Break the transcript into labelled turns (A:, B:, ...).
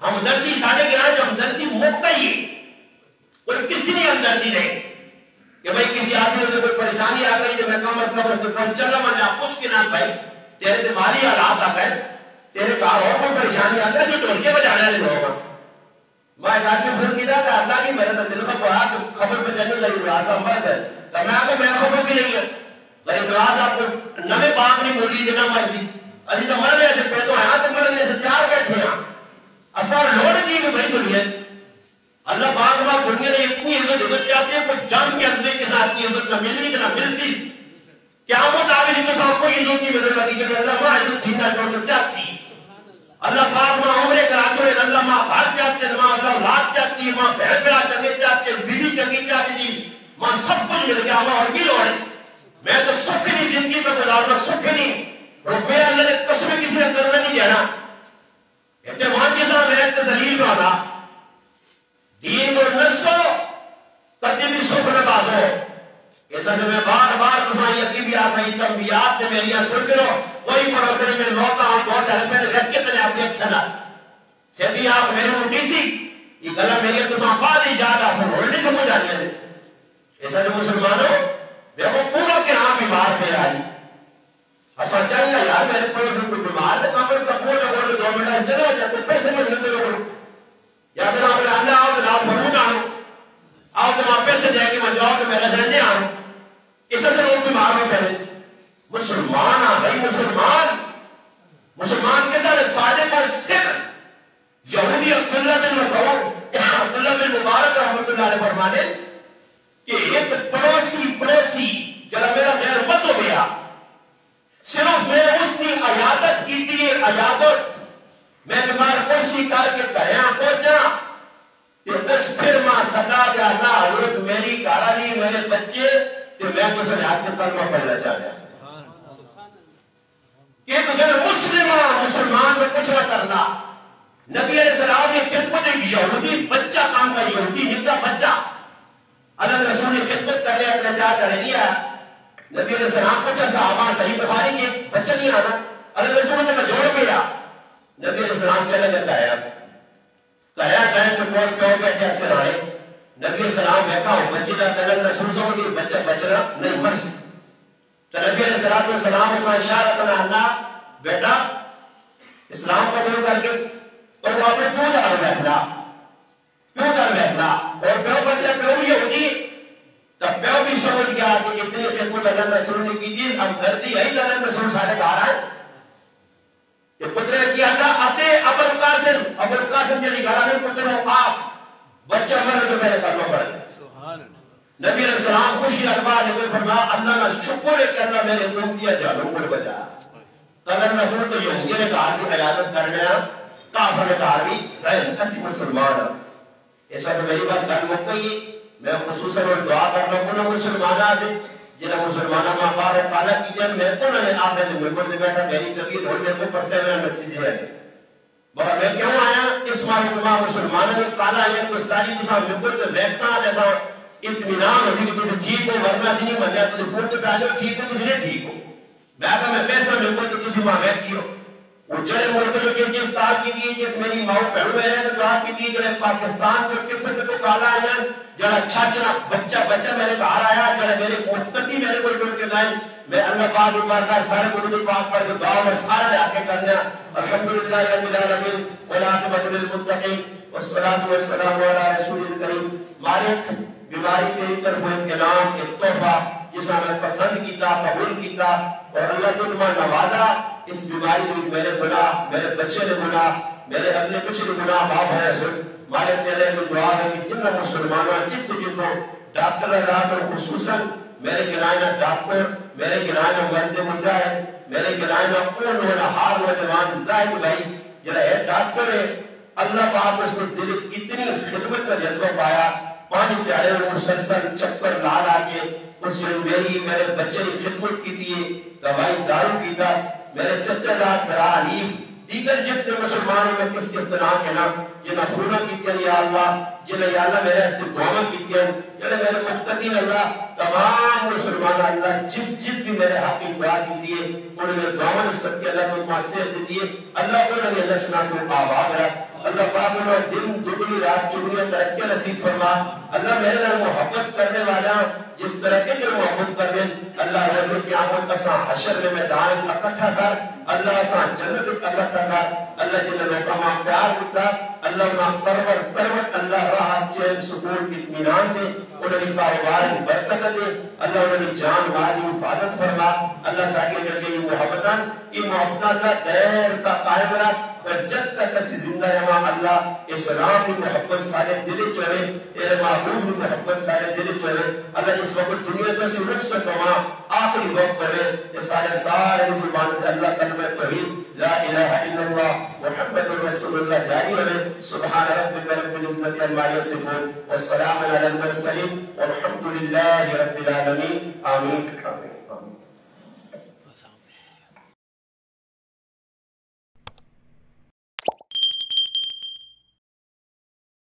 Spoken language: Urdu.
A: ہمدردی سارے گران جو ہمدردی موقع ہی کوئی کسی نہیں ہمدردی نہیں کہ بھئی کسی آدمی نے کوئی پریشانی آ گئی تو میں کم از کم اس کو چلا میں آپ پوچھ کے نہ بھائی تیرے بیماری حالات آ گئے تیرے کار اور کوئی پریشانی آ گئی جو ڈھول کے بجانے والے لوگ ہیں میں ایک آدمی فون کیا تھا اللہ کی میرے دل میں کہا کہ خبر پہ جانے لگی راز امبر ہے تو میں آگے میں خبر بھی نہیں ہے لیکن راز آپ کو نمے باغ نہیں بولی جنا مرضی ابھی تو مرنے سے پیدو ہیں تو مرنے سے تیار بیٹھے ہیں اثر لوڑ کی کہ بھائی دنیا اللہ باغ باغ دنیا نے اتنی عزت چاہتے ہیں کوئی جان کے عزت کے ساتھ کی عزت نہ ملنی کہ نہ ملتی قیامت آگے جی تو آپ کو عزت کی مدد لگی کہ اللہ ماں عزت دینا جو چاہتی اللہ پاک ماں عمرے کرا چھوڑے اللہ ماں بھار چاہتے ہیں ماں اللہ لات چاہتی ہے ماں بہن بڑا چنگے چاہتے ہیں بیوی چنگی چاہتی تھی ماں سب کچھ مل گیا ماں اور کی لوڑ ہے میں تو سکھ نہیں زندگی میں گزارنا سکھ نہیں روپے اللہ نے قسم کسی نے کرنا نہیں دینا اعتماد کے ساتھ میں تذلیل میں آنا دین اور نسو قدیم سکھ نہ باسو ایسا جو میں بار بار تمہاری یقین بھی آپ رہی تنبیات میں میری سن کرو کوئی پڑوسے میں لوٹا ہوں بہت ہے میں نے رکھ کے تنے آپ دیکھ کھنا سیدھی آپ میرے موٹی سی یہ گلہ میری تو سامپاد ہی جاتا سن ہولڈی سمجھ آنی ہے ایسا جو مسلمانوں دیکھو پورا کے نام بیمار پہ آئی اصلا چاہیے یار میرے پڑوسے کوئی بیمار ہے کام کا پورا گوڑ 2 منٹ چلے ہو جاتے پیسے میں لگتے لوگوں یا پھر آپ اللہ آؤ تو آپ بھرون آؤ آؤ تو آپ پیسے دے کے میں جاؤ تو میں رہنے آؤں اس سے لوگ بیمار ہو پہلے مسلمان بھائی مسلمان کے ساتھ سارے پر صرف یہودی عبداللہ بن مسعود عبداللہ بن مبارک رحمۃ اللہ علیہ فرمانے کہ ایک پڑوسی جب میرا غیر مت ہو گیا صرف میں اس نے عیادت کی تھی عیادت میں بیمار پرسی کر کے کہیا پہنچا کہ اس پھر ماں صدا دے اللہ حضرت میری کارالی میرے بچے کہ میں کچھ ریاض کے کلمہ پڑھنا چاہ رہا کہ اگر مسلمان میں کچھ نہ کرنا نبی علیہ السلام نے خدمت ایک یہودی بچہ کام کا یہودی نکا بچہ اللہ رسول نے خدمت کرنے اپنے چاہ کر لیا نبی علیہ السلام کچھ صحابہ صحیح بخاری کے بچہ نہیں آنا اللہ رسول نے جوڑ گیا نبی علیہ السلام چلے کہا گئے تو کوئی پیو بیٹھے اثر آئے نبی السلام بیٹھا ہوں بچے کا تلن رسول سو کہ بچہ بچنا نہیں مر سکتا تو نبی علیہ السلام اس میں اشارہ کرنا اللہ بیٹا اسلام قبول کر کے اور وہ اپنے کیوں در بیٹھنا اور پیو بچہ پیو یہ ہوگی تب پیو بھی سمجھ گیا کہ اتنی خدمت تلن رسول نے کی تھی ہم دردی ہے تلن رسول سارے باہر آئے کہ پترے کی اللہ آتے ابو القاسم جلی گھرا نہیں پترے ہو آپ بچہ مر تو میرے کرنا پڑے نبی علیہ السلام خوشی اخبار نے فرمایا اللہ کا شکر ہے کہ اللہ میرے حکم کیا جانوں کو بچا تلن رسول تو یہودی نے کہا کہ عیادت کرنے کافر نے کہا بھی غیر اسی مسلمان اس وجہ سے میری بات گل مک گئی میں خصوصاً دعا کرنا کو مسلمانوں سے جنہیں مسلمانوں میں بار کالا کی جائے میں تو نے آپ نے ممبر سے بیٹھا میری طبیعت ہو میرے کو پرسے میں مسجد ہے بہت میں کیوں آیا اس معلومہ مسلمانوں نے کالا ہے کچھ تاریخ اس ممبر سے ویکسان جیسا اطمینان ہوتی کہ تجھے ٹھیک ہو ورنہ سے نہیں بنیا تجھے فون تو پہلے ٹھیک ہو تجھے ٹھیک ہو میں کہا میں پیسہ ممبر تو کسی ماں بیٹھ کی ہو اجڑے ملک جو کہ جس کار کی دی جس میری ماں پہلو ہے تو کہا کی دی جڑے پاکستان کو کتنے تو کالا آیا جڑا اچھا بچہ میرے باہر آیا جڑا میرے مقتدی میرے کو ٹوٹ کے گئے میں اللہ پاک اوپر کا سارے قرآن پاک پر جو دعا میں سارے لے کے کرنا الحمدللہ رب العالمین والعاقبۃ للمتقین والصلاۃ والسلام علی رسول الکریم مالک بیماری تیری طرف ایک کلام ایک تحفہ جسے میں پسند کیتا قبول کیتا اور اللہ تو تمہیں نوازا اس بیماری میں میرے گناہ میرے بچے نے گناہ میرے اپنے کچھ گناہ باپ ہے سن مالک تیرے کو دعا ہے کہ جن مسلمانوں جتوں ڈاکٹر رات اور خصوصاً میرے گرائنہ ڈاکٹر میرے گرائنہ مرد مجاہد میرے گرائنہ اون ہونا ہار نوجوان زاہد بھائی جڑا ہے ڈاکٹر ہے اللہ پاک اس کو دل اتنی خدمت کا جذبہ پایا 5 پیارے اور مسلسل چکر لا لا کے اس نے میرے بچے کی خدمت کی تھی دوائی دارو کی تھا میرے چچا جات میرا حلیف دیگر جتنے مسلمانوں میں کس طرح کے نا جنہ فونا کی کیا یا اللہ جنہ یا اللہ میرے استدعامہ کی کیا یا میرے مقتدین اللہ تمام مسلمان اللہ جس بھی میرے حق کی دعا کی دیئے انہوں نے دعوان سب کے اللہ کو معصیت دیئے اللہ انہوں نے اللہ سنا کو آباد رہا اللہ پاک انہوں نے دن دگنی رات چگنی ترقی نصیب فرما اللہ میرے لئے محبت کرنے والا جس طرح کے جو محبت کرنے اللہ روزے قیامت کا حشر میں میدان اکٹھا کر اللہ سان جنت اکٹھا کر اللہ جن لوگوں کا پیار ہوتا اللہ انہاں پرور اللہ راحت چین سکون اطمینان دے انہوں نے کاروبار کی برکت دے اللہ انہوں نے جان مال کی حفاظت فرما اللہ ساکے کر کے یہ محبتاں اللہ دیر کا قائم رکھ اور جب تک اسی زندہ رہا اللہ اسلام کی محبت سارے دل چڑھے تیرے محبوب کی محبت سارے دل چڑھے اللہ اس وقت دنیا کو سے رخ سے کما آخری وقت کرے یہ سارے زبان اللہ کلمہ توحید لا الہ الا اللہ محمد رسول اللہ جاری رہے سبحان ربک رب العزت عما یصفون والسلام علی المرسلین والحمد للہ رب العالمین آمین.